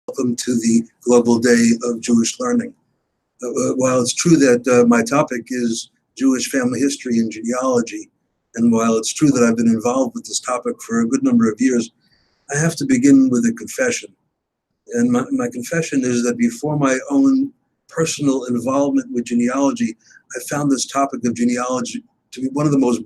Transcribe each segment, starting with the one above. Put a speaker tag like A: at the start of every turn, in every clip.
A: welcome to the Global Day of Jewish Learning. While it's true that my topic is Jewish family history and genealogy, and while it's true that I've been involved with this topic for a good number of years, I have to begin with a confession. And my confession is that before my own personal involvement with genealogy, I found this topic of genealogy to be one of the most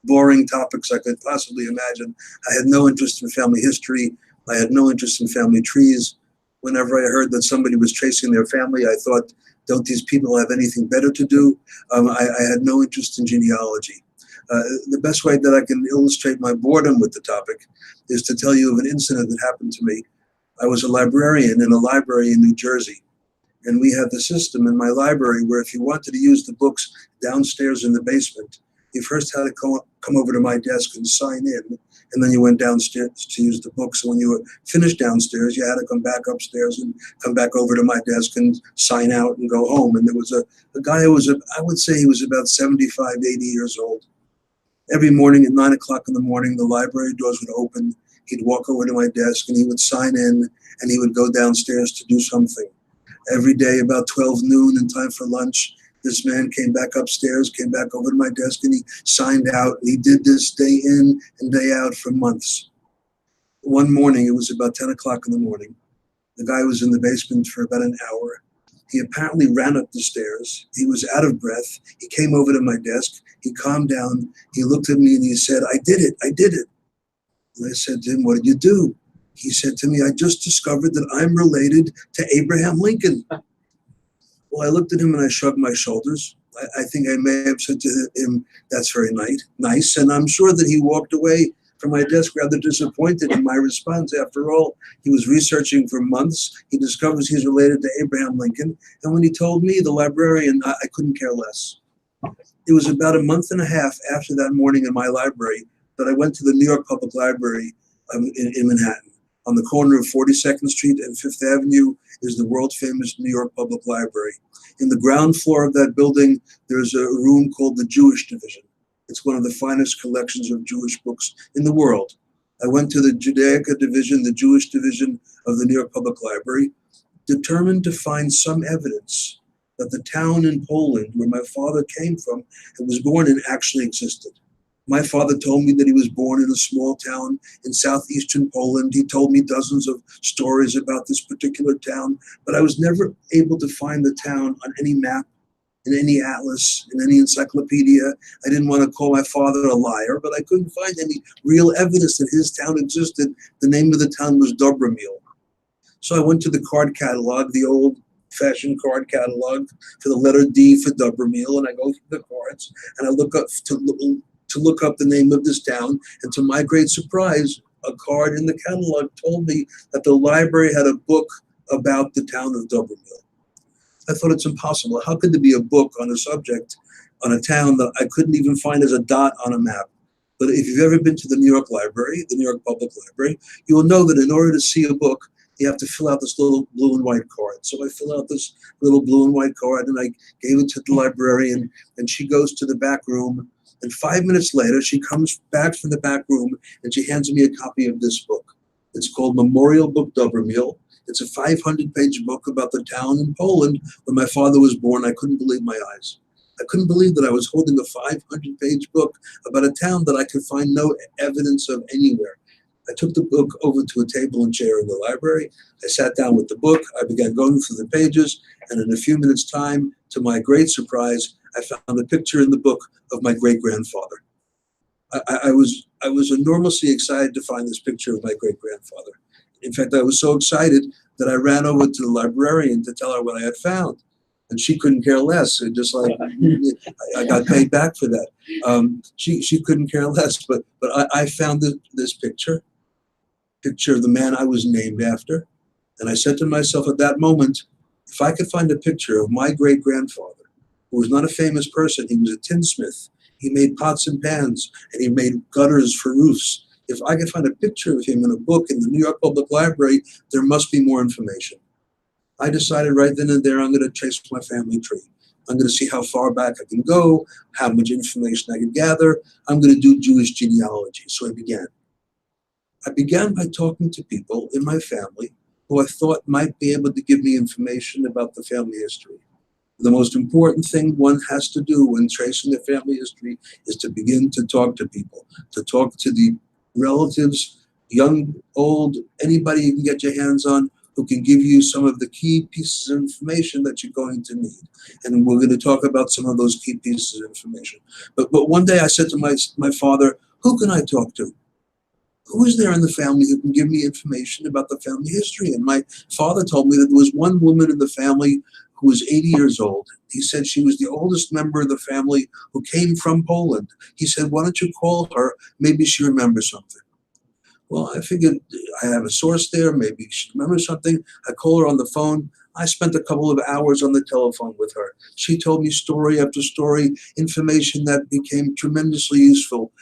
A: boring topics I could possibly imagine. I had no interest in family history. I had no interest in family trees. Whenever I heard that somebody was tracing their family, I thought, don't these people have anything better to do? I had no interest in genealogy. The best way that I can illustrate my boredom with the topic is to tell you of an incident that happened to me. I was a librarian in a library in New Jersey, and we had the system in my library where if you wanted to use the books downstairs in the basement, you first had to come over to my desk and sign in, and then you went downstairs to use the books. So when you were finished downstairs, you had to come back upstairs and come back over to my desk and sign out and go home. And there was a guy who was, I would say he was about 75, 80 years old. Every morning at 9 o'clock in the morning, the library doors would open. He'd walk over to my desk and he would sign in and he would go downstairs to do something. Every day about 12 noon in time for lunch, this man came back upstairs, came back over to my desk, and he signed out. He did this day in and day out for months. One morning, it was about 10 o'clock in the morning. The guy was in the basement for about an hour. He apparently ran up the stairs. He was out of breath. He came over to my desk. He calmed down. He looked at me and he said, I did it. I did it. And I said to him, what did you do? He said to me, I just discovered that I'm related to Abraham Lincoln. Well, I looked at him and I shrugged my shoulders. I think I may have said to him, that's very nice. And I'm sure that he walked away from my desk rather disappointed in my response. After all, he was researching for months. He discovers he's related to Abraham Lincoln. And when he told me, the librarian, I couldn't care less. It was about a month and a half after that morning in my library that I went to the New York Public Library in Manhattan. On the corner of 42nd Street and 5th Avenue is the world-famous New York Public Library. In the ground floor of that building, there's a room called the Jewish Division. It's one of the finest collections of Jewish books in the world. I went to the Judaica Division, the Jewish Division of the New York Public Library, determined to find some evidence that the town in Poland where my father came from and was born in actually existed. My father told me that he was born in a small town in southeastern Poland. He told me dozens of stories about this particular town, but I was never able to find the town on any map, in any atlas, in any encyclopedia. I didn't want to call my father a liar, but I couldn't find any real evidence that his town existed. The name of the town was Dobromil. So I went to the card catalog, the old-fashioned card catalog for the letter D for Dobromil, and I go through the cards, and I look up to look up the name of this town, and to my great surprise, a card in the catalog told me that the library had a book about the town of Dobromil. I thought it's impossible. How could there be a book on a subject, on a town that I couldn't even find as a dot on a map? But if you've ever been to the New York Library, the New York Public Library, you will know that in order to see a book, you have to fill out this little blue and white card. So I fill out this little blue and white card, and I gave it to the librarian, and she goes to the back room. And 5 minutes later, she comes back from the back room and she hands me a copy of this book. It's called Memorial Book Dobromil. It's a 500-page book about the town in Poland where my father was born. I couldn't believe my eyes. I couldn't believe that I was holding a 500-page book about a town that I could find no evidence of anywhere. I took the book over to a table and chair in the library. I sat down with the book. I began going through the pages. And in a few minutes' time, to my great surprise, I found a picture in the book of my great-grandfather. I was enormously excited to find this picture of my great-grandfather. In fact, I was so excited that I ran over to the librarian to tell her what I had found. And she couldn't care less. It just like, I got paid back for that. She couldn't care less. But I found this picture of the man I was named after. And I said to myself at that moment, if I could find a picture of my great-grandfather, who was not a famous person, he was a tinsmith. He made pots and pans, and he made gutters for roofs. If I could find a picture of him in a book in the New York Public Library, there must be more information. I decided right then and there I'm going to trace my family tree. I'm going to see how far back I can go, how much information I can gather. I'm going to do Jewish genealogy. So I began. I began by talking to people in my family who I thought might be able to give me information about the family history. The most important thing one has to do when tracing the family history is to begin to talk to people, to talk to the relatives, young, old, anybody you can get your hands on who can give you some of the key pieces of information that you're going to need. And we're going to talk about some of those key pieces of information. But one day I said to my father, who can I talk to? Who is there in the family who can give me information about the family history? And my father told me that there was one woman in the family who was 80 years old. He said she was the oldest member of the family who came from Poland. He said, why don't you call her? Maybe she remembers something. Well, I figured I have a source there. Maybe she remembers something. I call her on the phone. I spent a couple of hours on the telephone with her. She told me story after story, information that became tremendously useful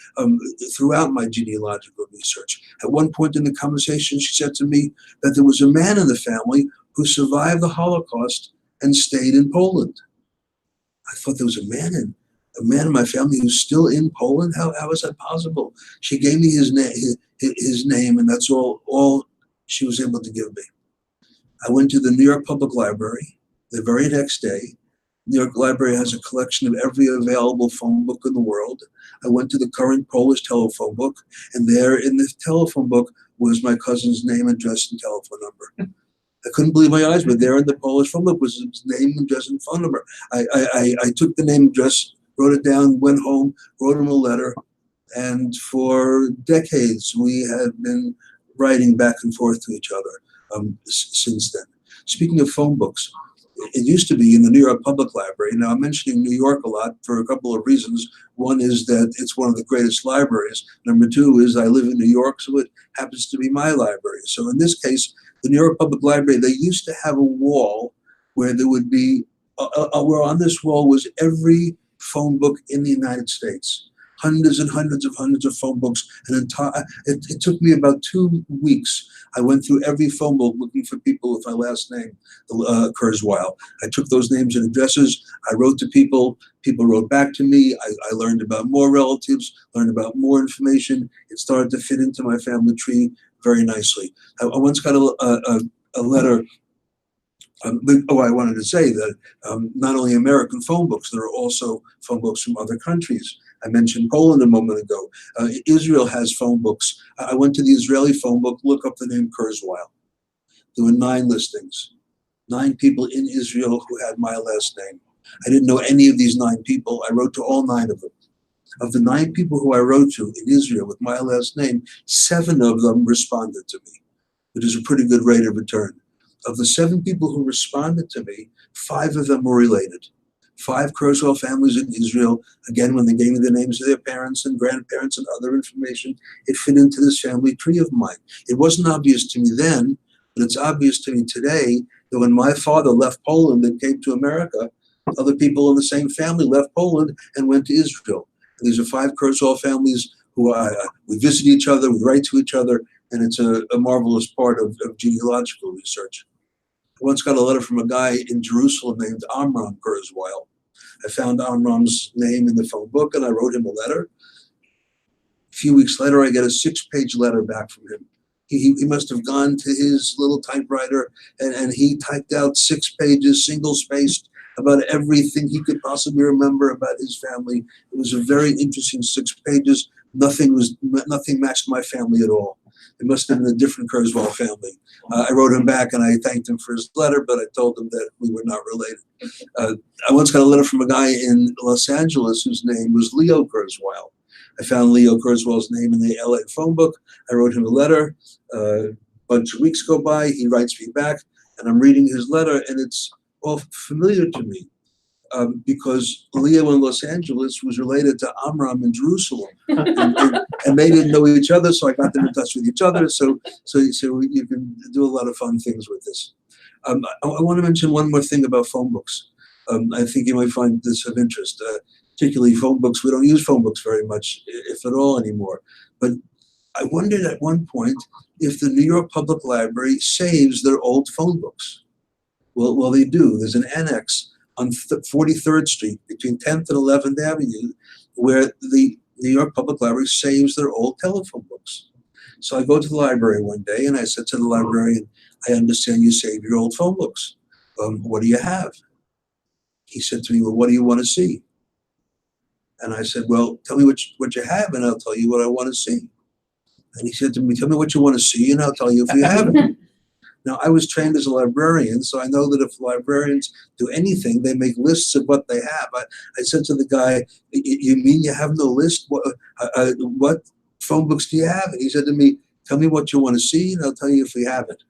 A: throughout my genealogical research. At one point in the conversation, she said to me that there was a man in the family who survived the Holocaust and stayed in Poland. I thought there was a man in my family who's still in Poland. How is that possible? She gave me his name, and that's all she was able to give me. I went to the New York Public Library the very next day. New York Library has a collection of every available phone book in the world. I went to the current Polish telephone book, and there in the telephone book was my cousin's name, address, and telephone number. I couldn't believe my eyes, but there in the Polish phone book was his name, address, and phone number. I took the name, address, wrote it down, went home, wrote him a letter, and for decades we had been writing back and forth to each other since then. Speaking of phone books, it used to be in the New York Public Library. Now, I'm mentioning New York a lot for a couple of reasons. One is that it's one of the greatest libraries. Number two is I live in New York, so it happens to be my library. So in this case, the New York Public Library, they used to have a wall where there would be, where on this wall was every phone book in the United States. Hundreds and hundreds of phone books. It took me about 2 weeks. I went through every phone book looking for people with my last name, Kurzweil. I took those names and addresses. I wrote to people. People wrote back to me. I learned about more relatives, learned about more information. It started to fit into my family tree very nicely. I once got a letter. I wanted to say that not only American phone books, there are also phone books from other countries. I mentioned Poland a moment ago. Israel has phone books. I went to the Israeli phone book, look up the name Kurzweil. There were 9 listings, 9 people in Israel who had my last name. I didn't know any of these 9 people. I wrote to all 9 of them. Of the 9 people who I wrote to in Israel with my last name, 7 of them responded to me, which is a pretty good rate of return. Of the 7 people who responded to me, 5 of them were related. 5 Kurzweil families in Israel. Again, when they gave me the names of their parents and grandparents and other information, it fit into this family tree of mine. It wasn't obvious to me then, but it's obvious to me today that when my father left Poland and came to America, other people in the same family left Poland and went to Israel. And these are 5 Kurzweil families who we visit each other, we write to each other, and it's a marvelous part of genealogical research. I once got a letter from a guy in Jerusalem named Amram Kurzweil. I found Amram's name in the phone book and I wrote him a letter. A few weeks later, I get a 6-page letter back from him. He must have gone to his little typewriter and he typed out 6 pages, single-spaced, about everything he could possibly remember about his family. It was a very interesting 6 pages. Nothing matched my family at all. It must have been a different Kurzweil family. I wrote him back and I thanked him for his letter, but I told him that we were not related. I once got a letter from a guy in Los Angeles whose name was Leo Kurzweil. I found Leo Kurzweil's name in the LA phone book. I wrote him a letter. A bunch of weeks go by. He writes me back, and I'm reading his letter, and it's all familiar to me. Because Leo in Los Angeles was related to Amram in Jerusalem, and they didn't know each other, so I got them in touch with each other. So you can do a lot of fun things with this. I want to mention one more thing about phone books. I think you might find this of interest, particularly phone books. We don't use phone books very much, if at all, anymore. But I wondered at one point if the New York Public Library saves their old phone books. Well, they do. There's an annex on 43rd Street between 10th and 11th Avenue, where the New York Public Library saves their old telephone books. So I go to the library one day and I said to the librarian, I understand you save your old phone books. What do you have? He said to me, well, what do you want to see? And I said, well, tell me what you have, and I'll tell you what I want to see. And he said to me, tell me what you want to see, and I'll tell you if you have it. Now, I was trained as a librarian, so I know that if librarians do anything, they make lists of what they have. I said to the guy, you mean you have no list? What phone books do you have? And he said to me, tell me what you want to see, and I'll tell you if we have it.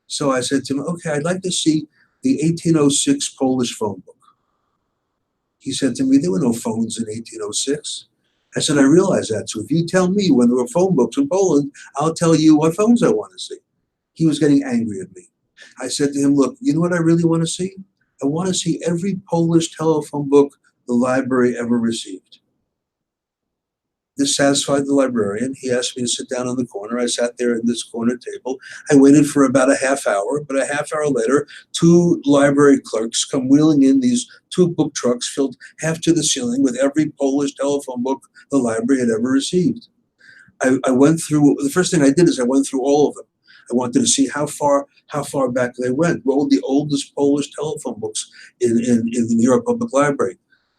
A: So I said to him, okay, I'd like to see the 1806 Polish phone book. He said to me, there were no phones in 1806. I said, I realize that. So if you tell me when there were phone books in Poland, I'll tell you what phones I want to see. He was getting angry at me. I said to him, look, you know what I really want to see? I want to see every Polish telephone book the library ever received. This satisfied the librarian. He asked me to sit down in the corner. I sat there at this corner table. I waited for about a half hour, but a half hour later, two library clerks come wheeling in these two book trucks filled half to the ceiling with every Polish telephone book the library had ever received. I went through, the first thing I did is I went through all of them. I wanted to see how far back they went. What were the oldest Polish telephone books in the New York Public Library?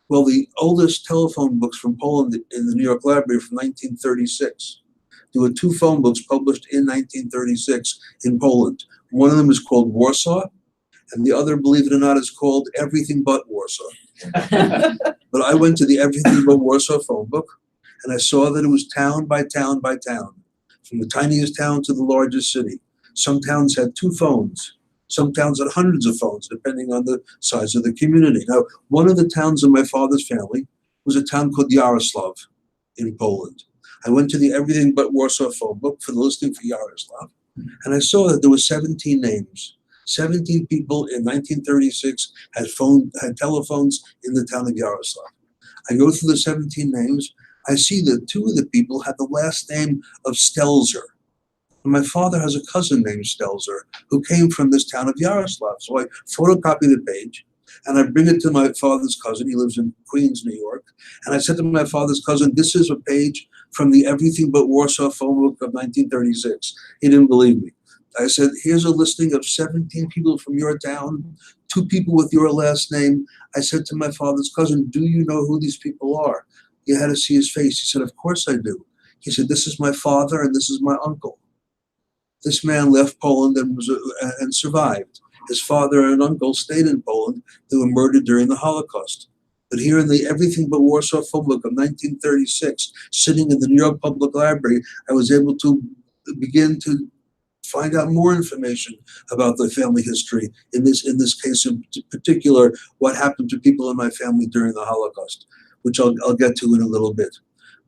A: Well, the oldest telephone books from Poland in the New York Library from 1936. There were two phone books published in 1936 in Poland. One of them is called Warsaw, and the other, believe it or not, is called Everything But Warsaw. But I went to the Everything But Warsaw phone book, and I saw that it was town by town by town, from the tiniest town to the largest city. Some towns had two phones. Some towns had hundreds of phones, depending on the size of the community. Now, one of the towns of my father's family was a town called Yaroslav in Poland. I went to the Everything But Warsaw phone book for the listing for Yaroslav, and I saw that there were 17 names. 17 people in 1936 had telephones in the town of Yaroslav. I go through the 17 names. I see that two of the people had the last name of Stelzer. And my father has a cousin named Stelzer who came from this town of Yaroslav. So I photocopy the page and I bring it to my father's cousin. He lives in Queens, New York. And I said to my father's cousin, this is a page from the Everything But Warsaw phone book of 1936. He didn't believe me. I said, here's a listing of 17 people from your town, two people with your last name. I said to my father's cousin, do you know who these people are? You had to see his face. He said, of course I do. He said, this is my father and this is my uncle. This man left Poland and survived. His father and uncle stayed in Poland. They were murdered during the Holocaust. But here in the Everything But Warsaw phone book of 1936, sitting in the New York Public Library, I was able to begin to find out more information about the family history. In this case in particular, what happened to people in my family during the Holocaust, which I'll get to in a little bit.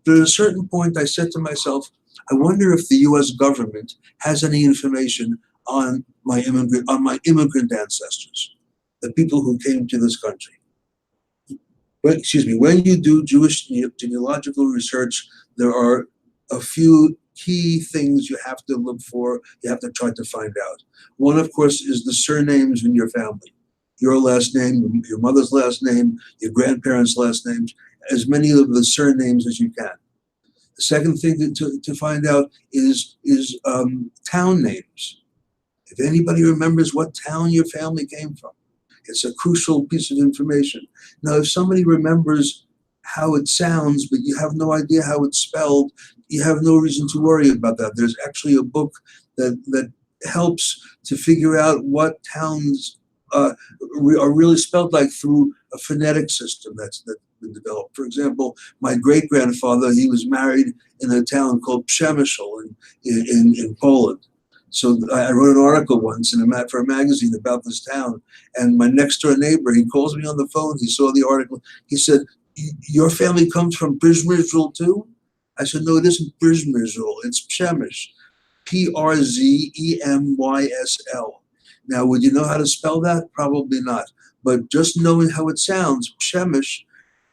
A: But at a certain point, I said to myself, I wonder if the U.S. government has any information on my immigrant ancestors, the people who came to this country. When you do Jewish genealogical research, there are a few key things you have to look for, you have to try to find out. One, of course, is the surnames in your family. Your last name, your mother's last name, your grandparents' last names, as many of the surnames as you can. The second thing to find out is town names. If anybody remembers what town your family came from, it's a crucial piece of information. Now, if somebody remembers how it sounds, but you have no idea how it's spelled, you have no reason to worry about that. There's actually a book that helps to figure out what towns are really spelled like through a phonetic system that's been developed. For example, my great-grandfather, he was married in a town called Przemysl in Poland. So I wrote an article once for a magazine about this town, and my next-door neighbor, he calls me on the phone, he saw the article, he said, your family comes from Przemysl too? I said, no, it isn't Przemysl, it's Przemysl, Przemysl. Now, would you know how to spell that? Probably not. But just knowing how it sounds, Przemysl,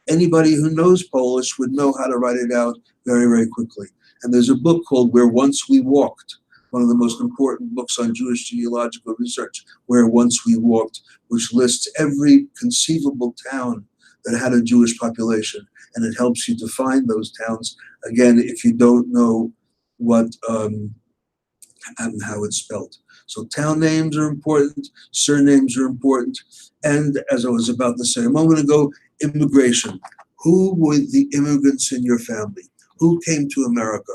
A: anybody who knows Polish would know how to write it out very, very quickly. And there's a book called Where Once We Walked, one of the most important books on Jewish genealogical research, Where Once We Walked, which lists every conceivable town that had a Jewish population. And it helps you to find those towns, again, if you don't know what and how it's spelled. So town names are important, surnames are important, and as I was about to say a moment ago, immigration. Who were the immigrants in your family? Who came to America?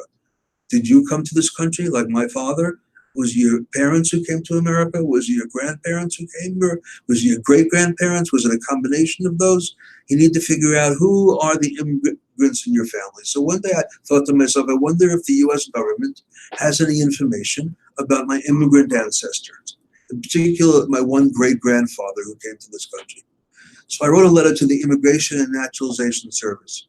A: Did you come to this country like my father? Was it your parents who came to America? Was it your grandparents who came here? Was it your great-grandparents? Was it a combination of those? You need to figure out who are the immigrants in your family. So one day I thought to myself, I wonder if the US government has any information about my immigrant ancestors, in particular my one great-grandfather who came to this country. So I wrote a letter to the Immigration and Naturalization Service,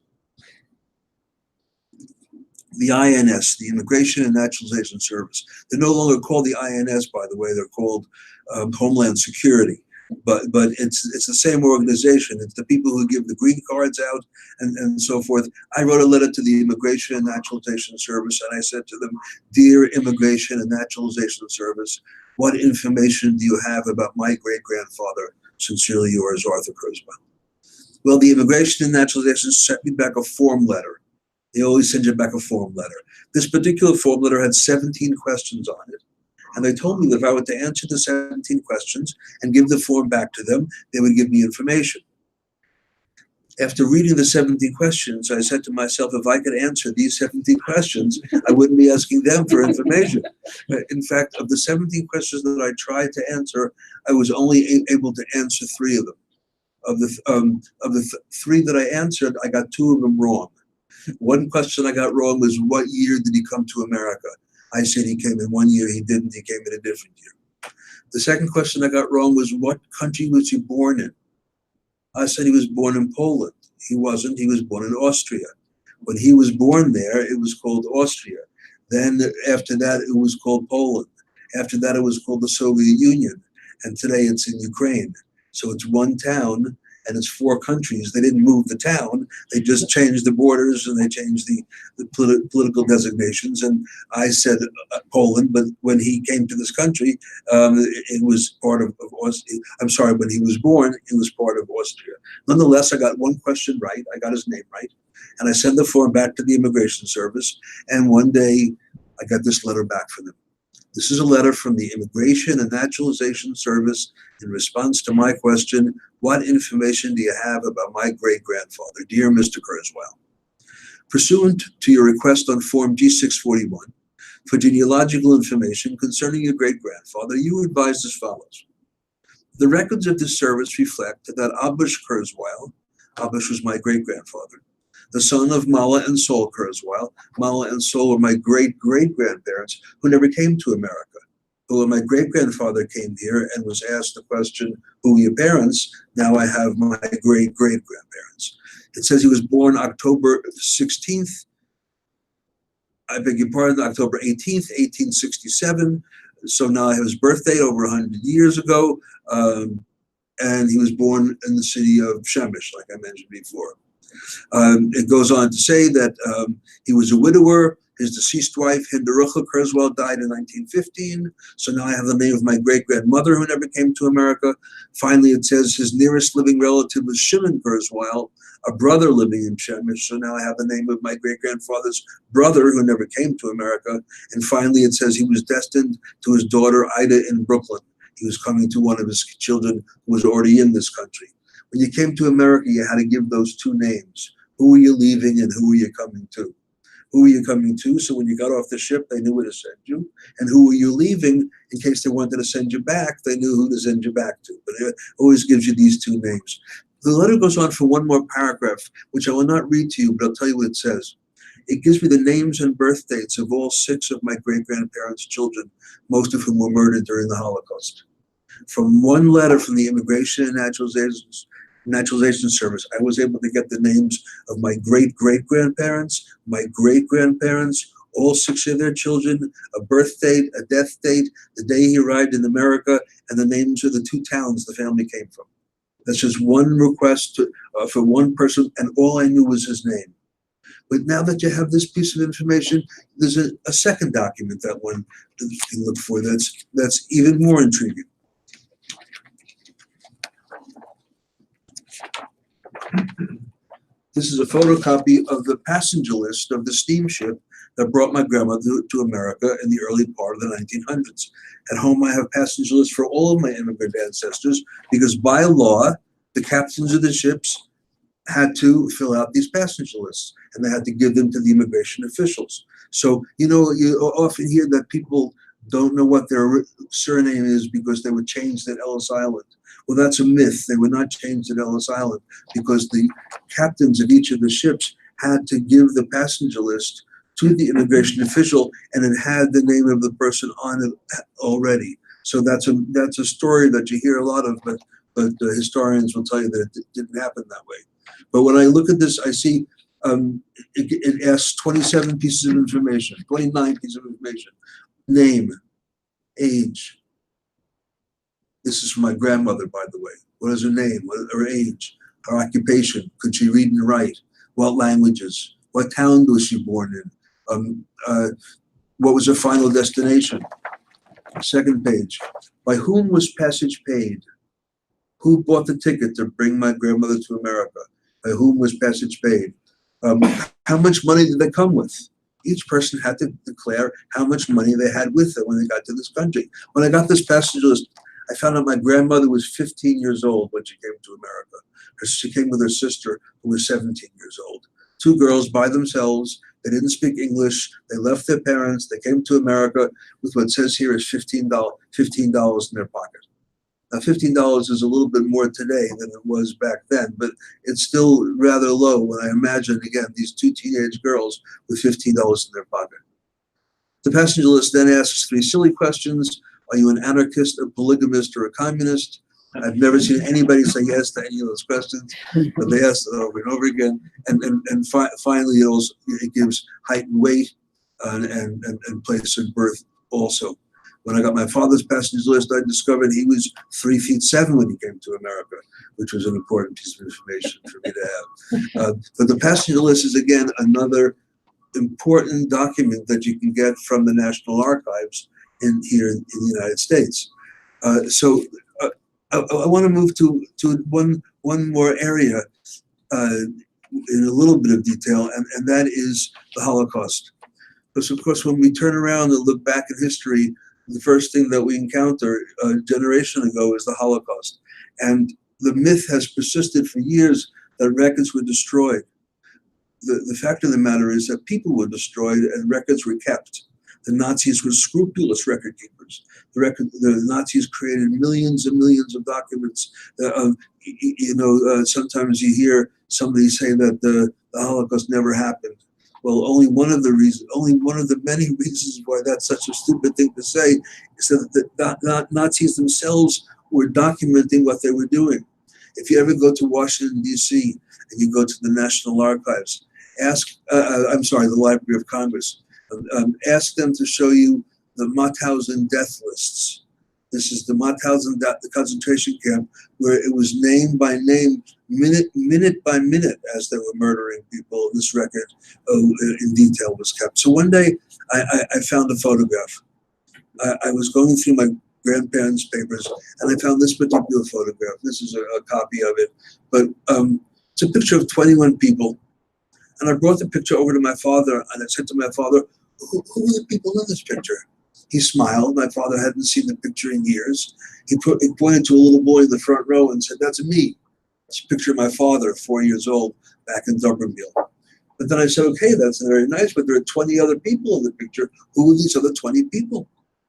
A: the INS, the Immigration and Naturalization Service. They're no longer called the INS, by the way. They're called Homeland Security. But it's the same organization. It's the people who give the green cards out and so forth. I wrote a letter to the Immigration and Naturalization Service, and I said to them, "Dear Immigration and Naturalization Service, what information do you have about my great-grandfather? Sincerely yours, Arthur Kurzweil." Well, the Immigration and Naturalization sent me back a form letter. They always send you back a form letter. This particular form letter had 17 questions on it. And they told me that if I were to answer the 17 questions and give the form back to them, they would give me information. After reading the 17 questions, I said to myself, if I could answer these 17 questions, I wouldn't be asking them for information. In fact, of the 17 questions that I tried to answer, I was only able to answer 3 of them. Of the 3 that I answered, I got 2 of them wrong. One question I got wrong was, what year did he come to America? I said he came in one year, he didn't, he came in a different year. The second question I got wrong was, what country was he born in? I said he was born in Poland. He wasn't, he was born in Austria. When he was born there, it was called Austria. Then after that, it was called Poland. After that, it was called the Soviet Union. And today it's in Ukraine. So it's one town and it's 4 countries. They didn't move the town. They just changed the borders and they changed the political designations. And I said Poland, but when he came to this country, it was part of Austria. I'm sorry, when he was born, it was part of Austria. Nonetheless, I got one question right. I got his name right. And I sent the form back to the Immigration Service. And one day, I got this letter back from them. This is a letter from the Immigration and Naturalization Service in response to my question, what information do you have about my great-grandfather? Dear Mr. Kurzweil, pursuant to your request on Form G641 for genealogical information concerning your great-grandfather, you advised as follows. The records of this service reflect that Abush Kurzweil, Abush was my great-grandfather, the son of Mala and Sol Kurzweil. Mala and Sol were my great-great-grandparents who never came to America. But when my great-grandfather came here and was asked the question, who are your parents? Now I have my great-great-grandparents. It says he was born October 16th, I beg your pardon, October 18th, 1867. So now I have his birthday over 100 years ago. And he was born in the city of Shemesh, like I mentioned before. It goes on to say that he was a widower. His deceased wife, Hinderucha Kurzweil, died in 1915. So now I have the name of my great-grandmother who never came to America. Finally, it says his nearest living relative was Shimon Kurzweil, a brother living in Shemesh. So now I have the name of my great-grandfather's brother who never came to America. And finally, it says he was destined to his daughter, Ida, in Brooklyn. He was coming to one of his children who was already in this country. When you came to America, you had to give those 2 names. Who are you leaving and who are you coming to? Who are you coming to? So when you got off the ship, they knew where to send you. And who are you leaving? In case they wanted to send you back, they knew who to send you back to. But it always gives you these 2 names. The letter goes on for one more paragraph, which I will not read to you, but I'll tell you what it says. It gives me the names and birth dates of all 6 of my great-grandparents' children, most of whom were murdered during the Holocaust. From one letter from the Immigration and Naturalization Service, I was able to get the names of my great-great-grandparents, my great-grandparents, all 6 of their children, a birth date, a death date, the day he arrived in America, and the names of the 2 towns the family came from. That's just one request for one person, and all I knew was his name. But now that you have this piece of information, there's a second document that one can look for that's even more intriguing. This is a photocopy of the passenger list of the steamship that brought my grandmother to America in the early part of the 1900s. At home, I have passenger lists for all of my immigrant ancestors because by law, the captains of the ships had to fill out these passenger lists and they had to give them to the immigration officials. So, you often hear that people don't know what their surname is because they were changed at Ellis Island. Well, that's a myth. They were not changed at Ellis Island because the captains of each of the ships had to give the passenger list to the immigration official, and it had the name of the person on it already. So that's a story that you hear a lot of, but historians will tell you that it didn't happen that way. But when I look at this, I see it asks 27 pieces of information, 29 pieces of information. Name, age. This is from my grandmother, by the way. What is her name? What her age? Her occupation? Could she read and write? What languages? What town was she born in? What was her final destination? Second page. By whom was passage paid? Who bought the ticket to bring my grandmother to America? By whom was passage paid? How much money did they come with? Each person had to declare how much money they had with them when they got to this country. When I got this passenger list, I found out my grandmother was 15 years old when she came to America. She came with her sister, who was 17 years old. Two girls by themselves. They didn't speak English. They left their parents. They came to America with what says here is $15 in their pocket. Now, $15 is a little bit more today than it was back then, but it's still rather low when I imagine, again, these two teenage girls with $15 in their pocket. The passenger list then asks 3 silly questions. Are you an anarchist, a polygamist, or a communist? I've never seen anybody say yes to any of those questions, but they ask it over and over again. And finally, it gives height and weight and place of birth also. When I got my father's passenger list, I discovered he was 3'7" when he came to America, which was an important piece of information for me to have. But the passenger list is, again, another important document that you can get from the National Archives here in the United States. I want to move to one more area in a little bit of detail, and that is the Holocaust. Because, of course, when we turn around and look back in history, the first thing that we encounter a generation ago is the Holocaust. And the myth has persisted for years that records were destroyed. The fact of the matter is that people were destroyed and records were kept. The Nazis were scrupulous record keepers. The Nazis created millions and millions of documents. Sometimes you hear somebody say that the Holocaust never happened. Well, only one of the many reasons why that's such a stupid thing to say is that the Nazis themselves were documenting what they were doing. If you ever go to Washington, D.C., and you go to the National Archives, the Library of Congress, ask them to show you the Mauthausen death lists. This is the Mauthausen the concentration camp, where it was name by name, minute by minute, as they were murdering people. This record in detail was kept. So one day I found a photograph. I was going through my grandparents' papers and I found this particular photograph. This is a copy of it, but it's a picture of 21 people. And I brought the picture over to my father and I said to my father, who are the people in this picture? He smiled. My father hadn't seen the picture in years. He pointed to a little boy in the front row and said, that's me. It's a picture of my father, 4 years old, back in Duberville. But then I said, okay, that's very nice, but there are 20 other people in the picture. Who are these other 20 people?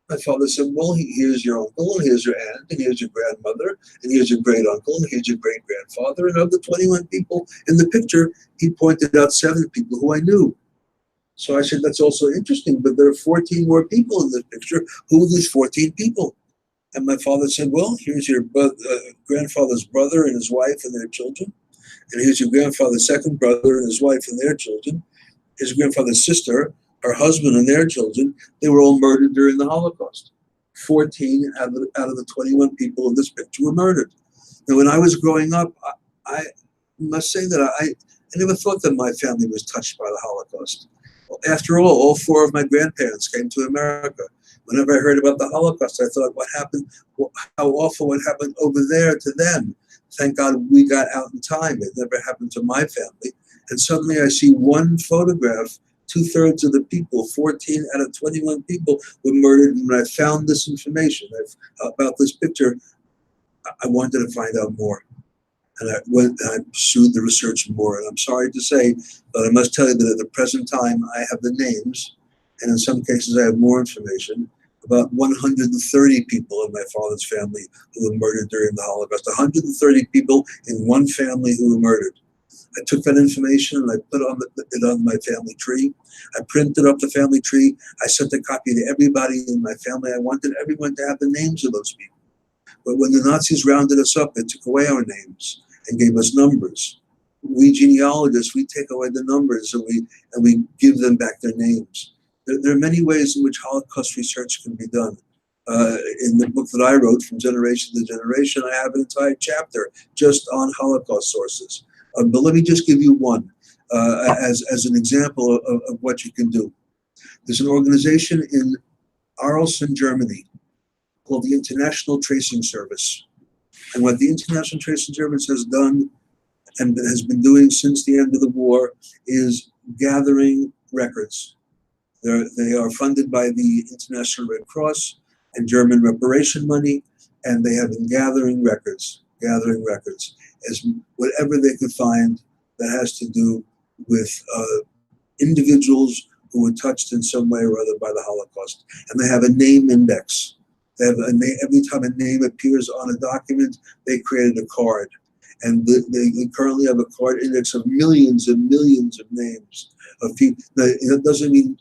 A: My father said, well, here's your uncle, and here's your aunt, and here's your grandmother, and here's your great uncle, and here's your great grandfather. And of the 21 people in the picture, he pointed out 7 people who I knew. So I said, that's also interesting, but there are 14 more people in this picture. Who are these 14 people? And my father said, well, here's your grandfather's brother and his wife and their children. And here's your grandfather's second brother and his wife and their children. His grandfather's sister, her husband and their children. They were all murdered during the Holocaust. 14 out of the 21 people in this picture were murdered. Now, when I was growing up, I must say that I never thought that my family was touched by the Holocaust. After all 4 of my grandparents came to America. Whenever I heard about the Holocaust, I thought, what happened? How awful what happened over there to them. Thank God we got out in time. It never happened to my family. And suddenly I see one photograph 2/3 of the people, 14 out of 21 people, were murdered. And when I found this information about this picture, I wanted to find out more. And I pursued the research more. And I'm sorry to say, but I must tell you that at the present time, I have the names, and in some cases, I have more information, about 130 people in my father's family who were murdered during the Holocaust. 130 people in one family who were murdered. I took that information and I put it on my family tree. I printed up the family tree. I sent a copy to everybody in my family. I wanted everyone to have the names of those people. But when the Nazis rounded us up, they took away our names and gave us numbers. We genealogists, we take away the numbers and we give them back their names. There are many ways in which Holocaust research can be done. In the book that I wrote, From Generation to Generation, I have an entire chapter just on Holocaust sources. But let me just give you one as an example of what you can do. There's an organization in Arleston, Germany, called the International Tracing Service. And what the International Tracing Service has done and has been doing since the end of the war is gathering records. They are funded by the International Red Cross and German reparation money, and they have been gathering records as whatever they could find that has to do with individuals who were touched in some way or other by the Holocaust. And they have a name index. They have a name, every time a name appears on a document, they created a card. And they currently have a card index of millions and millions of names of people. Now, it doesn't mean,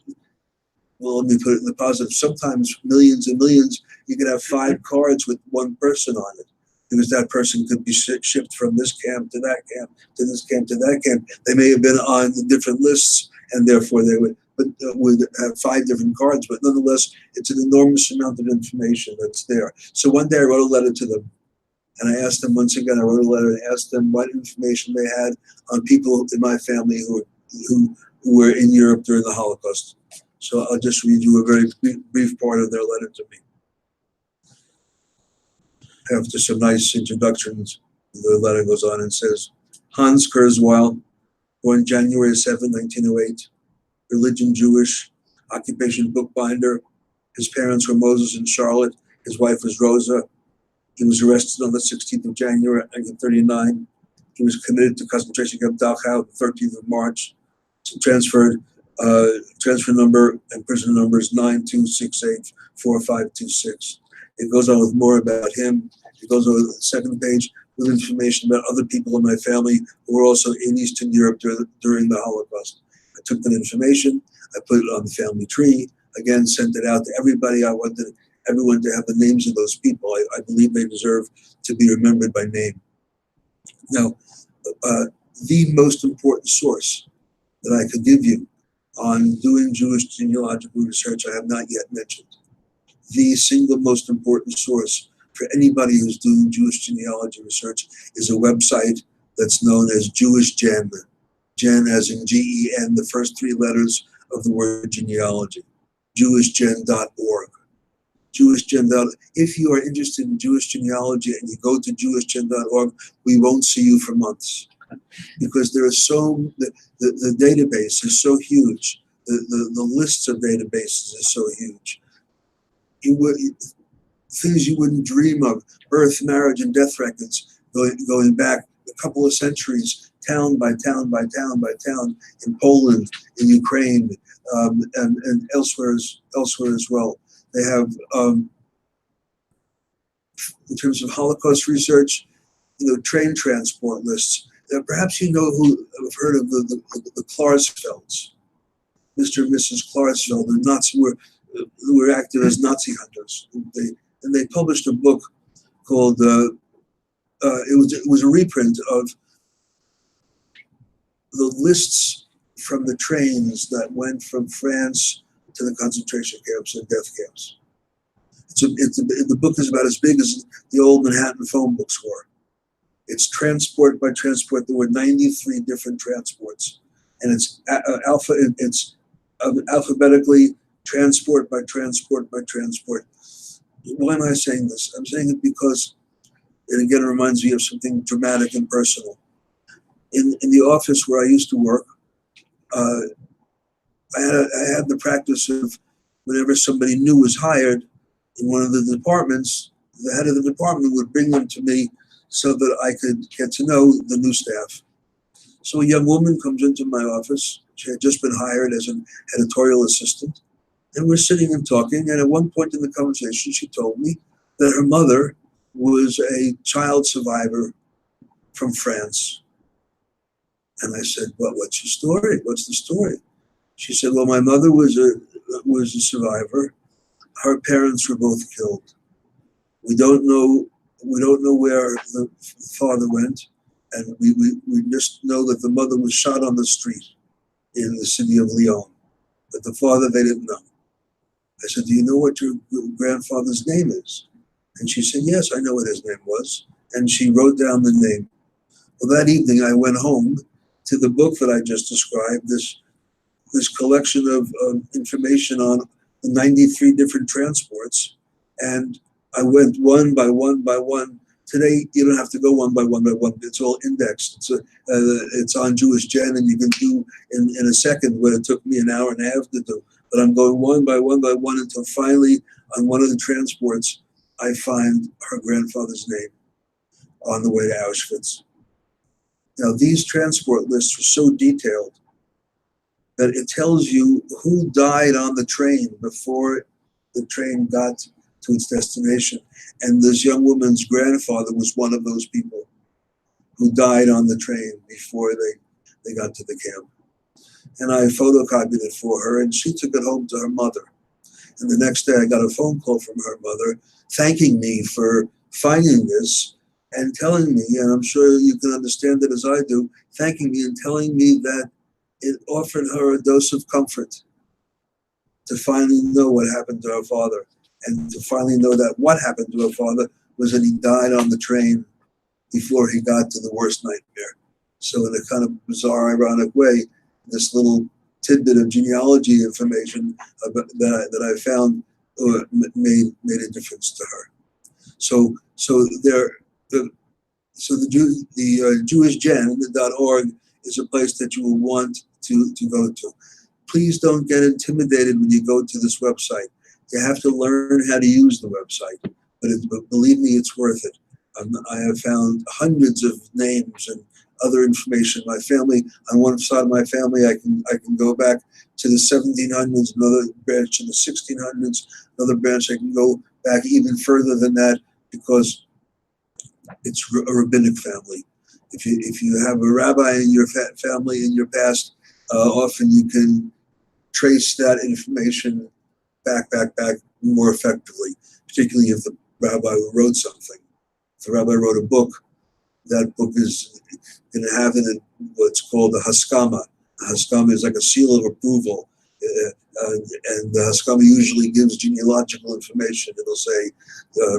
A: well, let me put it in the positive. Sometimes millions and millions, you could have 5 cards with one person on it, because that person could be shipped from this camp to that camp, to this camp to that camp. They may have been on the different lists, and therefore they would have 5 different cards, but nonetheless, it's an enormous amount of information that's there. So one day I wrote a letter to them, and I asked them, once again, I wrote a letter and asked them what information they had on people in my family who were in Europe during the Holocaust. So I'll just read you a very brief part of their letter to me. After some nice introductions, the letter goes on and says, Hans Kurzweil, born January 7, 1908, religion Jewish, occupation bookbinder. His parents were Moses and Charlotte. His wife was Rosa. He was arrested on the 16th of January, 1939. He was committed to concentration camp Dachau the 13th of March. Transferred, transfer number and prison number is 92684526. It goes on with more about him. It goes on the second page with information about other people in my family who were also in Eastern Europe during the Holocaust. I took that information, I put it on the family tree, again, sent it out to everybody. I wanted everyone to have the names of those people. I believe they deserve to be remembered by name. Now, the most important source that I could give you on doing Jewish genealogical research, I have not yet mentioned. The single most important source for anybody who's doing Jewish genealogy research is a website that's known as Jewish Gen. Gen as in Gen, the first 3 letters of the word genealogy. JewishGen.org. JewishGen.org. If you are interested in Jewish genealogy and you go to JewishGen.org, we won't see you for months, because there is the database is so huge. The lists of databases is so huge. Things you wouldn't dream of, birth, marriage, and death records going back a couple of centuries, town by town by town by town, in Poland, in Ukraine, and elsewhere as well. They have, in terms of Holocaust research, train transport lists. Perhaps you know who have heard of the Klarsfelds, Mr. and Mrs. Klarsfeld, the Nazi who were active as Nazi hunters. They published a book called it was a reprint of the lists from the trains that went from France to the concentration camps and death camps. The book is about as big as the old Manhattan phone books were. It's transport by transport. There were 93 different transports, and it's alphabetically transport by transport by transport. Why am I saying this? I'm saying it because it again reminds me of something dramatic and personal. In the office where I used to work, I had the practice of whenever somebody new was hired in one of the departments, the head of the department would bring them to me so that I could get to know the new staff. So a young woman comes into my office. She had just been hired as an editorial assistant. And we're sitting and talking. And at one point in the conversation, she told me that her mother was a child survivor from France. And I said, well, what's your story? What's the story? She said, well, my mother was a survivor. Her parents were both killed. We don't know where the father went, and we just know that the mother was shot on the street in the city of Lyon. But the father, they didn't know. I said, do you know what your grandfather's name is? And she said, yes, I know what his name was. And she wrote down the name. Well, that evening I went home to the book that I just described, this collection of information on the 93 different transports. And I went one by one by one. Today, you don't have to go one by one by one. It's all indexed. It's on Jewish Gen, and you can do in a second what it took me an hour and a half to do. But I'm going one by one by one until finally, on one of the transports, I find her grandfather's name on the way to Auschwitz. Now, these transport lists are so detailed that it tells you who died on the train before the train got to its destination. And this young woman's grandfather was one of those people who died on the train before they got to the camp. And I photocopied it for her, and she took it home to her mother. And the next day I got a phone call from her mother thanking me for finding this and telling me, and I'm sure you can understand it as I do, thanking me and telling me that it offered her a dose of comfort to finally know what happened to her father, and to finally know that what happened to her father was that he died on the train before he got to the worst nightmare. So in a kind of bizarre, ironic way, this little tidbit of genealogy information that I found made a difference to her. So the jewishgen.org is a place that you will want to go to. Please don't get intimidated when you go to this website. You have to learn how to use the website, but believe me, it's worth it. I have found hundreds of names and other information. My family, on one side of my family, I can go back to the 1700s, another branch in the 1600s, another branch I can go back even further than that, because it's a rabbinic family. If you have a rabbi in your family in your past, often you can trace that information back more effectively, particularly if the rabbi wrote something. If the rabbi wrote a book, that book is going to have in it what's called a haskama. A haskama is like a seal of approval. And the haskama usually gives genealogical information. It'll say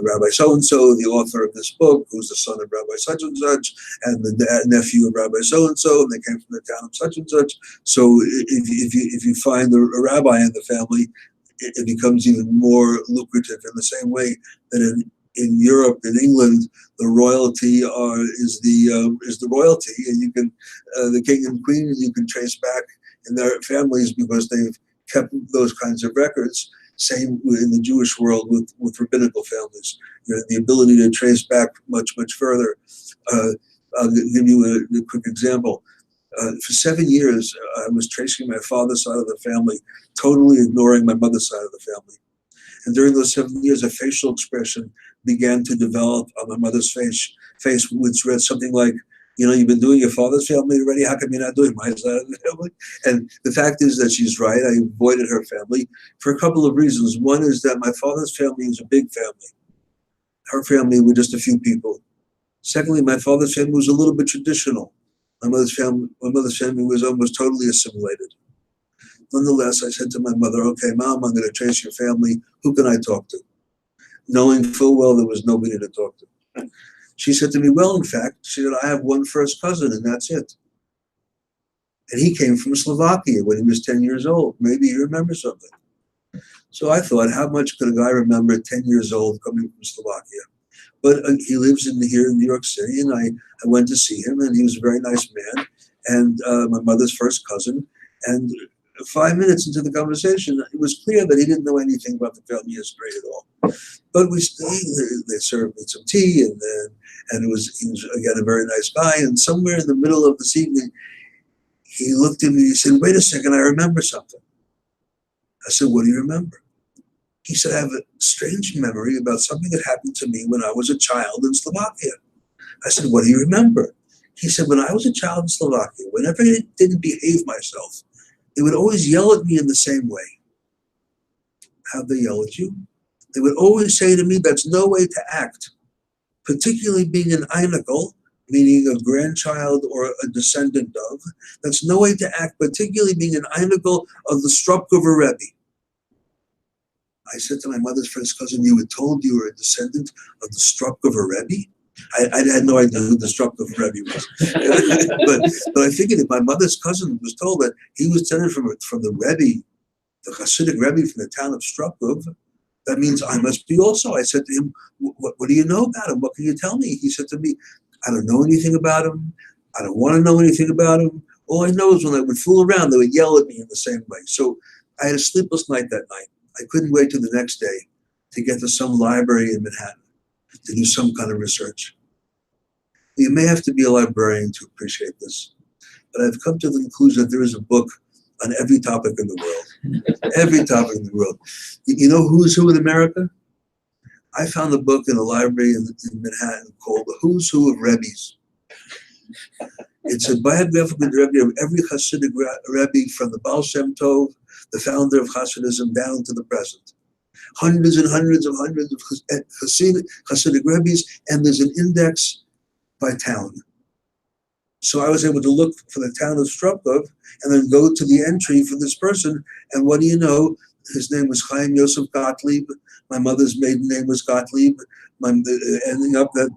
A: Rabbi so-and-so, the author of this book, who's the son of Rabbi such and such, and the nephew of Rabbi so-and-so, and they came from the town of such and such. So if you find a rabbi in the family, it becomes even more lucrative, in the same way that in Europe, in England, the royalty is the royalty, and you can the king and queen you can trace back in their families because they've kept those kinds of records. Same in the Jewish world with rabbinical families. The ability to trace back much further. I'll give you a quick example. For 7 years, I was tracing my father's side of the family, totally ignoring my mother's side of the family. And during those 7 years, a facial expression began to develop on my mother's face, which read something like, you've been doing your father's family already. How come you're not doing my side of the family? And the fact is that she's right. I avoided her family for a couple of reasons. One is that my father's family was a big family. Her family were just a few people. Secondly, my father's family was a little bit traditional. My mother's family was almost totally assimilated. Nonetheless, I said to my mother, okay, Mom, I'm going to trace your family. Who can I talk to? Knowing full well there was nobody to talk to. She said to me, well, in fact, she said, I have one first cousin, and that's it. And he came from Slovakia when he was 10 years old. Maybe he remembers something. So I thought, how much could a guy remember at 10 years old coming from Slovakia? But he lives here in New York City, and I went to see him, and he was a very nice man, and my mother's first cousin. And 5 minutes into the conversation, it was clear that he didn't know anything about the family history at all. But they served me some tea, and he was again a very nice guy. And somewhere in the middle of this evening, he looked at me and he said, "Wait a second, I remember something." I said, "What do you remember?" He said, "I have a strange memory about something that happened to me when I was a child in Slovakia." I said, "What do you remember?" He said, "When I was a child in Slovakia, whenever I didn't behave myself, they would always yell at me in the same way." How'd they yell at you? They would always say to me, "That's no way to act," particularly being an einikel, meaning a grandchild or a descendant of. That's no way to act, particularly being an einikel of the Stropkover Rebbe. I said to my mother's first cousin, "You were told you were a descendant of the Stropkover Rebbe?" I had no idea who the Stropkover Rebbe was. but I figured if my mother's cousin was told that he was descended from the Rebbe, the Hasidic Rebbe from the town of Stropkov, that means I must be also. I said to him, what do you know about him? What can you tell me? He said to me, "I don't know anything about him. I don't want to know anything about him. All I know is when I would fool around, they would yell at me in the same way." So I had a sleepless night that night. I couldn't wait till the next day to get to some library in Manhattan to do some kind of research. You may have to be a librarian to appreciate this, but I've come to the conclusion that there is a book on every topic in the world. Every topic in the world. You know who's who in America? I found a book in a library in Manhattan called The Who's Who of Rebbes. It's a biographical Rebbe of every Hasidic Rebbe from the Baal Shem Tov, the founder of Hasidism, down to the present. Hundreds and hundreds of Hasidic Rebbes, and there's an index by town. So I was able to look for the town of Stropkov and then go to the entry for this person. And what do you know? His name was Chaim Yosef Gottlieb. My mother's maiden name was Gottlieb. Ending up that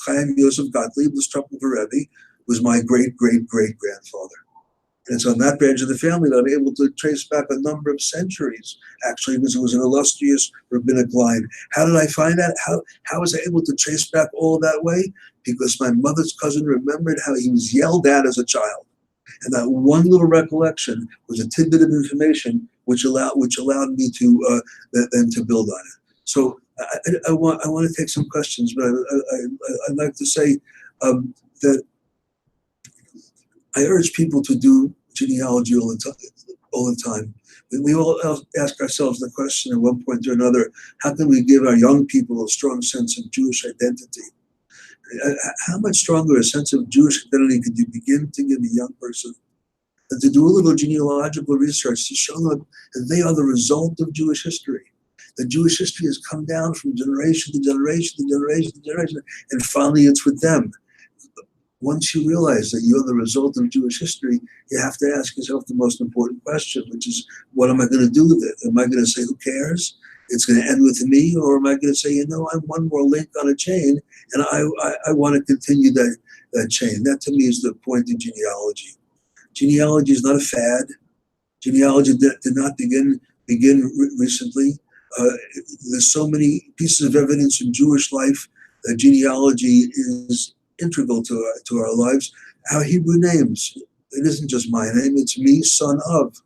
A: Chaim Yosef Gottlieb, the Stropkover Rebbe, was my great-great-great-grandfather. And it's on that branch of the family that I'm able to trace back a number of centuries, actually, because it was an illustrious rabbinic line. How did I find that? How was I able to trace back all that way? Because my mother's cousin remembered how he was yelled at as a child. And that one little recollection was a tidbit of information which allowed me to then to build on it. So I want to take some questions, but I'd like to say that I urge people to do genealogy all the time. We all ask ourselves the question at one point or another: how can we give our young people a strong sense of Jewish identity? How much stronger a sense of Jewish identity could you begin to give a young person than to do a little genealogical research to show them that they are the result of Jewish history? That Jewish history has come down from generation to generation to generation to generation, and finally it's with them. Once you realize that you're the result of Jewish history, you have to ask yourself the most important question, which is, what am I going to do with it? Am I going to say, who cares? It's going to end with me? Or am I going to say, I'm one more link on a chain, and I want to continue that chain? That, to me, is the point of genealogy. Genealogy is not a fad. Genealogy did not begin recently. There's so many pieces of evidence in Jewish life that genealogy is integral to our lives. Our Hebrew names, it isn't just my name, it's me, son of.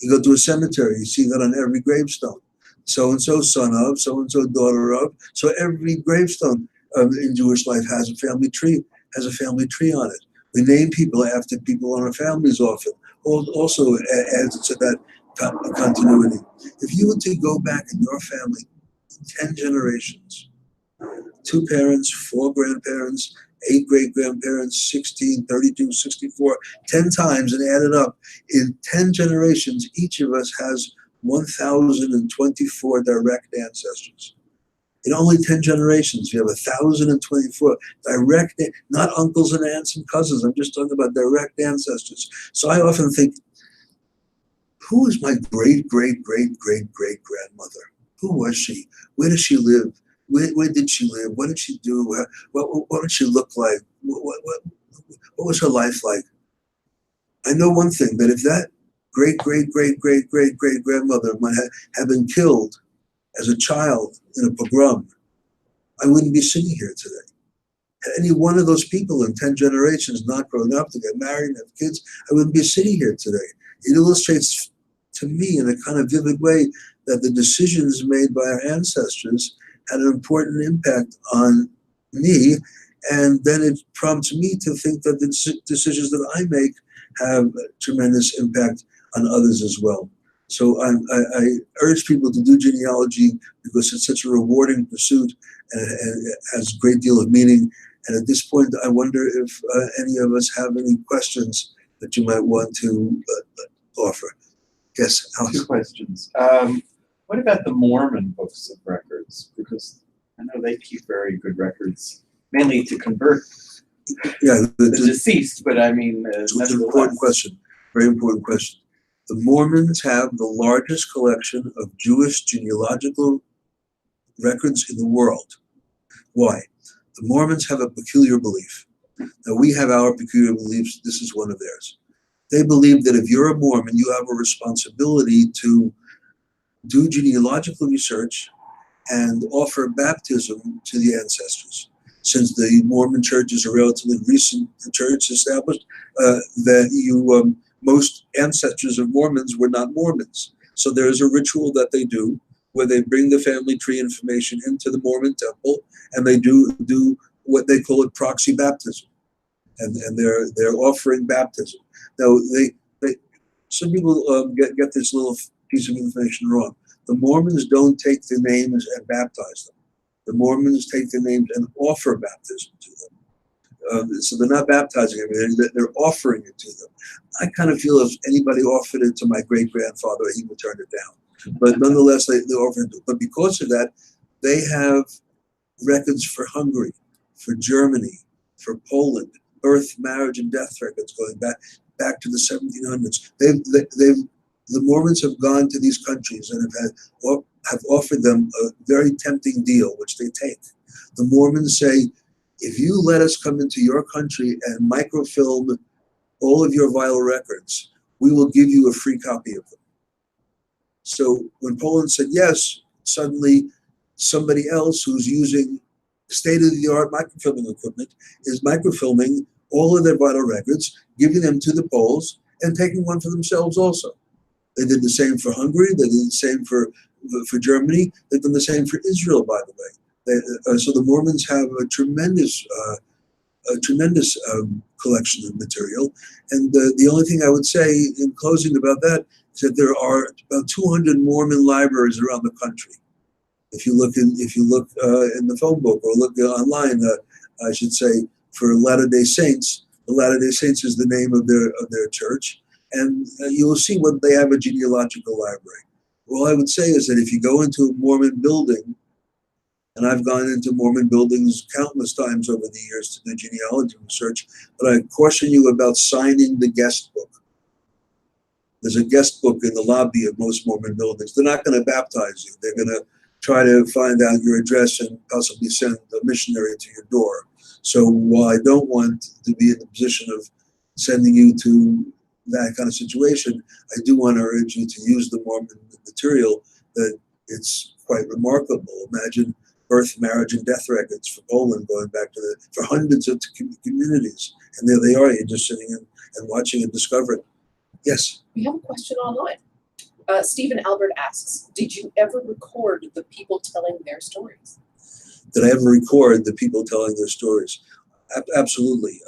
A: You go to a cemetery, you see that on every gravestone. So-and-so, son of, so-and-so, daughter of. So every gravestone in Jewish life has a family tree on it. We name people after people in our families often. Also adds to that continuity. If you were to go back in your family 10 generations, 2 parents, 4 grandparents, 8 great-grandparents, 16, 32, 64, 10 times, and add it up. In 10 generations, each of us has 1,024 direct ancestors. In only 10 generations, you have 1,024 direct, not uncles and aunts and cousins. I'm just talking about direct ancestors. So I often think, who is my great-great-great-great-great-grandmother? Who was she? Where does she live? Where did she live? What did she do? What did she look like? What was her life like? I know one thing, that if that great-great-great-great-great-great-grandmother might have been killed as a child in a pogrom, I wouldn't be sitting here today. Had any one of those people in 10 generations not grown up to get married and have kids, I wouldn't be sitting here today. it illustrates to me in a kind of vivid way that the decisions made by our ancestors had an important impact on me, and then it prompts me to think that the decisions that I make have a tremendous impact on others as well. So I urge people to do genealogy because it's such a rewarding pursuit and it has a great deal of meaning. And at this point, I wonder if any of us have any questions that you might want to offer. Yes, Alex.
B: 2 questions. What about the Mormon books of records? Because I know they keep very good records, mainly to convert the deceased, but I mean,
A: it's an important question, very important question. The Mormons have the largest collection of Jewish genealogical records in the world. Why? The Mormons have a peculiar belief. Now, we have our peculiar beliefs. This is one of theirs. They believe that if you're a Mormon, you have a responsibility to do genealogical research and offer baptism to the ancestors. Since the Mormon Church is a relatively recent church established, that most ancestors of Mormons were not Mormons. So there is a ritual that they do where they bring the family tree information into the Mormon temple, and they do what they call a proxy baptism, and they're offering baptism. Now some people get this little piece of information wrong. The Mormons don't take the names and baptize them. The Mormons take the names and offer baptism to them. So they're not baptizing them, they're offering it to them. I kind of feel if anybody offered it to my great-grandfather, he would turn it down. But nonetheless, they offer it. But because of that, they have records for Hungary, for Germany, for Poland, birth, marriage, and death records going back to the 1700s. The Mormons have gone to these countries and have offered them a very tempting deal, which they take. The Mormons say, if you let us come into your country and microfilm all of your vital records, we will give you a free copy of them. So when Poland said yes, suddenly somebody else who's using state-of-the-art microfilming equipment is microfilming all of their vital records, giving them to the Poles, and taking one for themselves also. They did the same for Hungary. They did the same for Germany. They've done the same for Israel, by the way. So the Mormons have a tremendous collection of material. And the only thing I would say in closing about that is that there are about 200 Mormon libraries around the country. If you look in the phone book or look online, I should say, for Latter-day Saints, the Latter-day Saints is the name of their church, and you will see what they have a genealogical library. All I would say is that if you go into a Mormon building, and I've gone into Mormon buildings countless times over the years to do genealogy research, but I caution you about signing the guest book. There's a guest book in the lobby of most Mormon buildings. They're not going to baptize you. They're going to try to find out your address and possibly send a missionary to your door. So while I don't want to be in the position of sending you to that kind of situation, I do want to urge you to use the Mormon material. That it's quite remarkable. Imagine birth, marriage, and death records for Poland going back for hundreds of communities. And there they are, you're just sitting and watching and discovering. Yes?
C: We have a question online. Stephen Albert asks, did you ever record the people telling their stories?
A: Did I ever record the people telling their stories? Absolutely.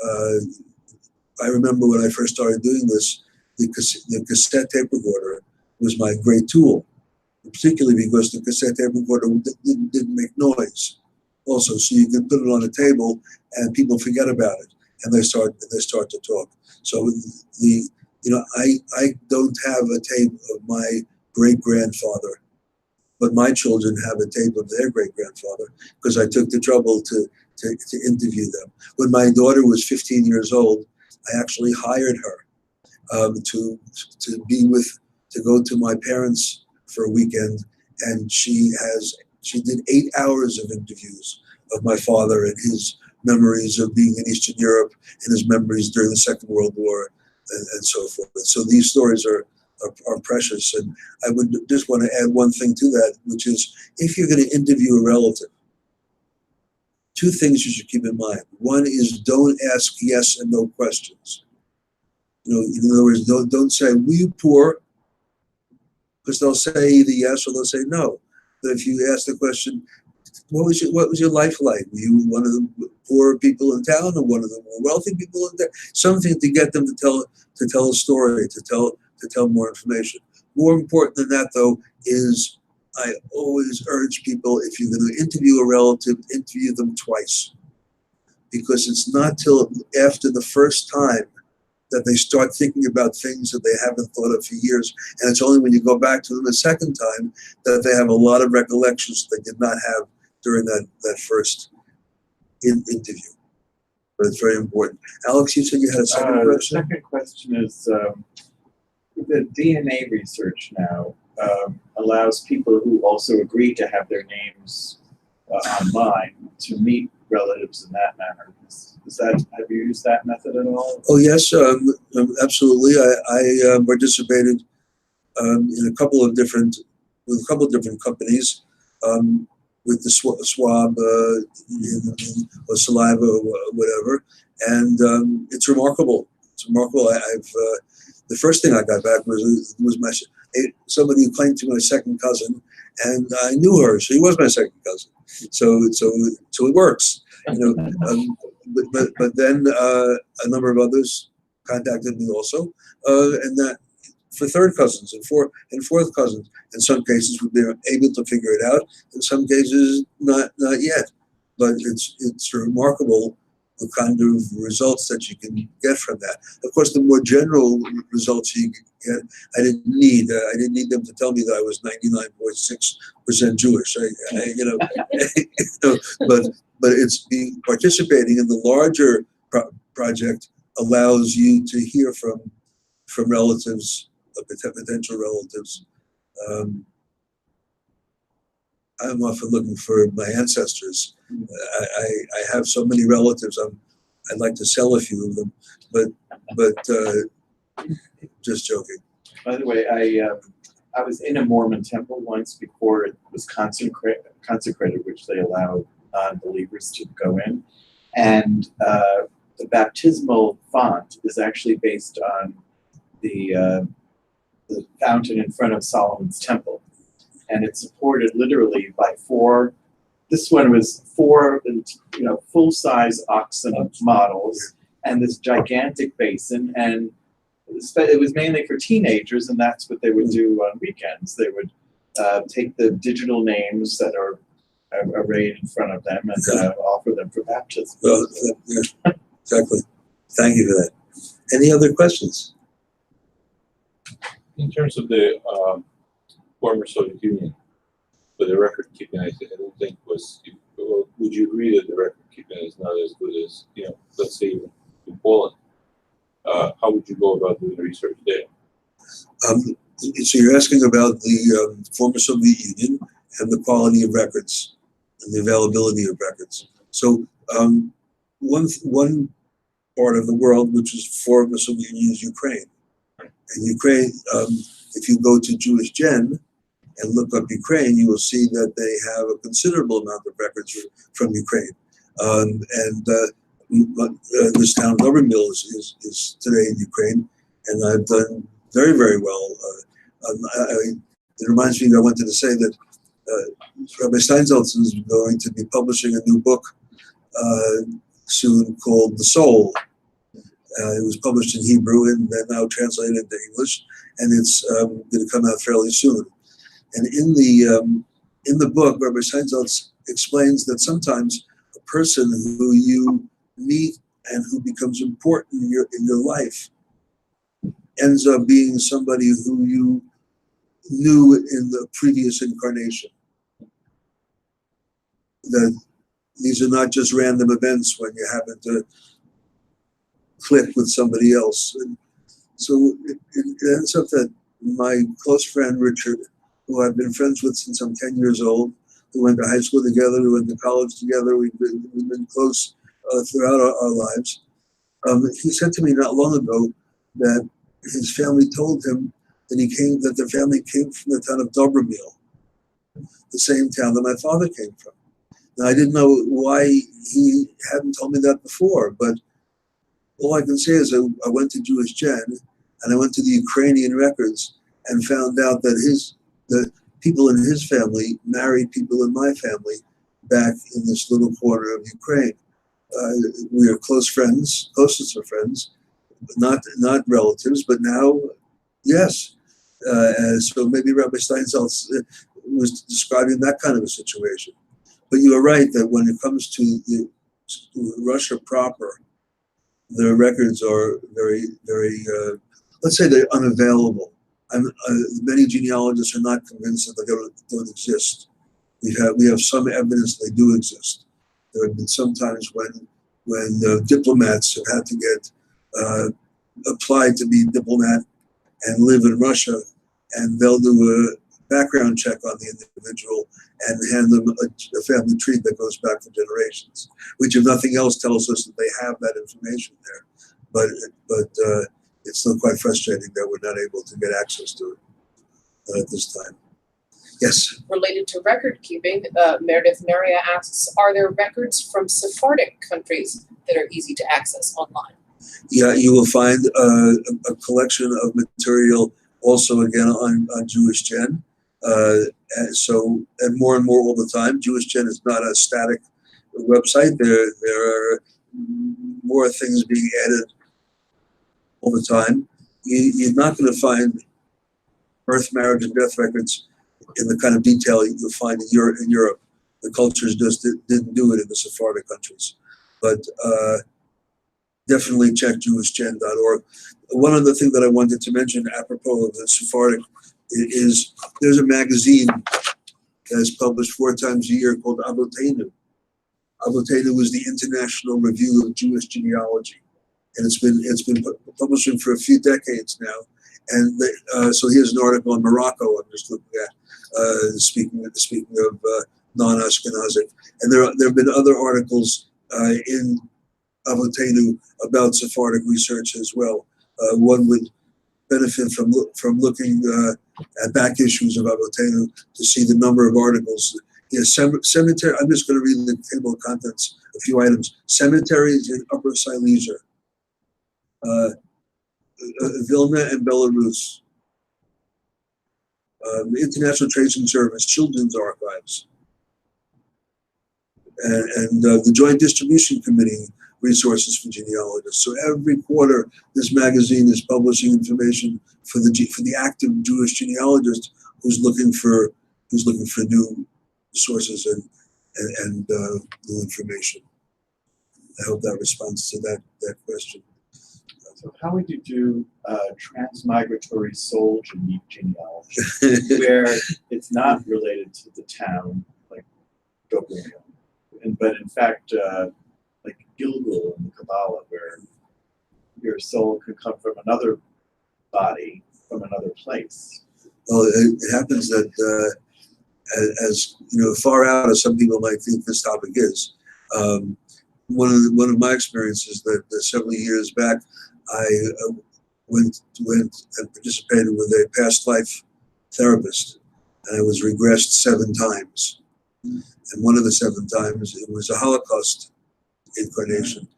A: I remember when I first started doing this, the cassette tape recorder was my great tool, particularly because the cassette tape recorder didn't make noise. Also, so you can put it on a table and people forget about it and they start to talk. So I don't have a tape of my great-grandfather, but my children have a tape of their great-grandfather because I took the trouble to interview them. When my daughter was 15 years old, I actually hired her to go to my parents for a weekend, and she did 8 hours of interviews of my father and his memories of being in Eastern Europe and his memories during the Second World War and so forth. So these stories are precious. And I would just want to add one thing to that, which is if you're going to interview a relative, 2 things you should keep in mind. One is don't ask yes and no questions. In other words, don't say, were you poor? Because they'll say either yes or they'll say no. But if you ask the question, what was your life like? Were you one of the poor people in town or one of the more wealthy people in town? Something to get them to tell a story, to tell more information. More important than that, though, is I always urge people, if you're going to interview a relative, interview them twice. Because it's not till after the first time that they start thinking about things that they haven't thought of for years. And it's only when you go back to them a second time that they have a lot of recollections they did not have during that first interview. But it's very important. Alex, you said you had a second question?
B: The second question is, the DNA research now allows people who also agree to have their names online to meet relatives in that manner. Have you used that method at all?
A: Oh yes, absolutely. I participated in a couple of different companies with the swab or saliva or whatever, and it's remarkable. It's remarkable. The first thing I got back was somebody who claimed to be my second cousin, and I knew her. She was my second cousin. So it works. But then a number of others contacted me also, and that for third cousins and fourth cousins. In some cases, they're able to figure it out. In some cases, not yet. But it's remarkable the kind of results that you can get from that. Of course, the more general results you get, I didn't need them to tell me that I was 99.6% Jewish. But it's participating in the larger project allows you to hear from relatives, potential relatives. I'm often looking for my ancestors. I have so many relatives. I'd like to sell a few of them, but just joking.
B: By the way, I was in a Mormon temple once before it was consecrated, which they allowed non-believers to go in, and the baptismal font is actually based on the fountain in front of Solomon's temple. And it's supported literally by four. This one was four, full-size oxen models, and this gigantic basin. And it was mainly for teenagers, and that's what they would do on weekends. They would take the digital names that are arrayed in front of them and offer them for baptism.
A: Well, yeah, exactly. Thank you for that. Any other questions?
D: In terms of the former Soviet Union, but the record keeping, I don't think was. Would you agree that the record keeping is not as good as, let's say in Poland? How would you go about doing research there?
A: So you're asking about the former Soviet Union and the quality of records and the availability of records. So one part of the world which is former Soviet Union is Ukraine. And Ukraine, if you go to Jewish Gen and look up Ukraine, you will see that they have a considerable amount of records from Ukraine. This town of Mill is today in Ukraine, and I've done very, very well. It reminds me, I wanted to say that Rabbi Steinsaltz is going to be publishing a new book soon called The Soul. It was published in Hebrew and then now translated into English, and it's going to come out fairly soon. And in the book, Rabbi Steinsaltz explains that sometimes a person who you meet and who becomes important in your life ends up being somebody who you knew in the previous incarnation. That these are not just random events when you happen to click with somebody else. And so it ends up that my close friend Richard, who I've been friends with since I'm 10 years old, we went to high school together, we went to college together, we've been close throughout our lives. He said to me not long ago that his family told him that their family came from the town of Dobromil, the same town that my father came from. Now, I didn't know why he hadn't told me that before, but All I can say is I went to Jewish Gen, and I went to the Ukrainian records and found out that the people in his family married people in my family back in this little corner of Ukraine. We are close friends, closest of friends, not relatives, but now, yes. So maybe Rabbi Steinsaltz was describing that kind of a situation. But you are right that when it comes to Russia proper, the records are very, very, let's say they're unavailable. Many genealogists are not convinced that they don't exist. We have some evidence they do exist. There have been some times when diplomats have had to get applied to be diplomat and live in Russia, and they'll do a background check on the individual and hand them a family tree that goes back for generations, which if nothing else tells us that they have that information there. But it's still quite frustrating that we're not able to get access to it at this time. Yes.
C: Related to record keeping, Meredith Maria asks, are there records from Sephardic countries that are easy to access online?
A: Yeah, you will find a collection of material also again on Jewish Gen. And more all the time. Jewish Gen is not a static website. There are more things being added all the time. You're not going to find birth, marriage, and death records in the kind of detail you'll find in Europe. The cultures just didn't do it in the Sephardic countries. But definitely check jewishgen.org. One other thing that I wanted to mention apropos of the Sephardic is there's a magazine that is published 4 times a year called Avotenu. Avotenu is the International Review of Jewish Genealogy, and it's been publishing for a few decades now. And so here's an article on Morocco. I'm just looking at speaking of non-Ashkenazic, and there have been other articles in Avotenu about Sephardic research as well. One would benefit from looking at back issues of Avotenu to see the number of articles. Yes, cemetery. I'm just going to read the table of contents, a few items. Cemeteries in Upper Silesia, Vilna and Belarus, the International Tracing Service, Children's Archives, and the Joint Distribution Committee resources for genealogists. So every quarter, this magazine is publishing information for the active Jewish genealogist who's looking for new sources and new information. I hope that responds to that question.
B: So how would you do transmigratory soul genealogy, where it's not related to the town, like Dobrino, but in fact, like Gilgul in the Kabbalah, where your soul could come from another body, from another place?
A: Well, it happens that as you know, far out as some people might think this topic is, one of my experiences that several years back, I went and participated with a past life therapist, and I was regressed 7 times. And one of the 7 times, it was a Holocaust incarnation.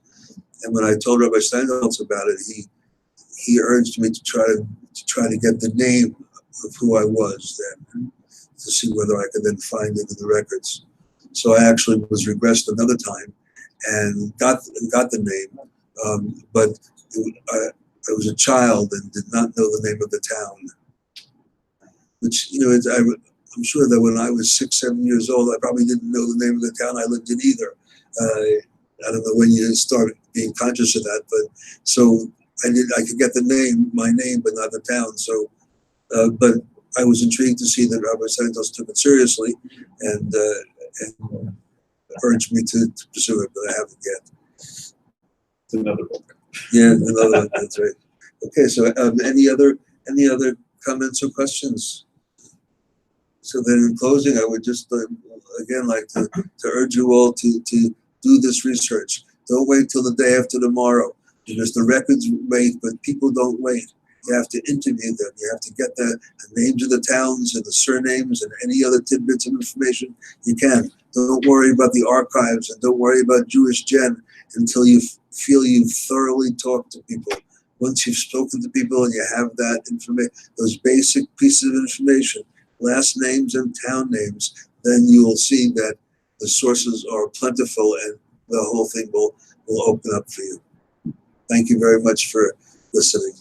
A: And when I told Rabbi Steinsaltz about it, he urged me to try to get the name of who I was then, to see whether I could then find it in the records. So I actually was regressed another time and got the name, but I was a child and did not know the name of the town. Which, you know, I'm sure that when I was 6, 7 years old, I probably didn't know the name of the town I lived in either. I don't know when you start being conscious of that, but so I could get my name, but not the town. So, but I was intrigued to see that Rabbi Steinsaltz took it seriously and urged me to pursue it, but I haven't yet.
B: It's another book.
A: Yeah, another one. That's right. Okay, so any other comments or questions? So then, in closing, I would just again like to urge you all to do this research. Don't wait till the day after tomorrow, because the records wait, but people don't wait. You have to interview them. You have to get the names of the towns and the surnames and any other tidbits of information you can. Don't worry about the archives and don't worry about Jewish Gen. until you feel you've thoroughly talked to people. Once you've spoken to people and you have that information, those basic pieces of information, last names and town names, then you will see that the sources are plentiful and the whole thing will open up for you. Thank you very much for listening.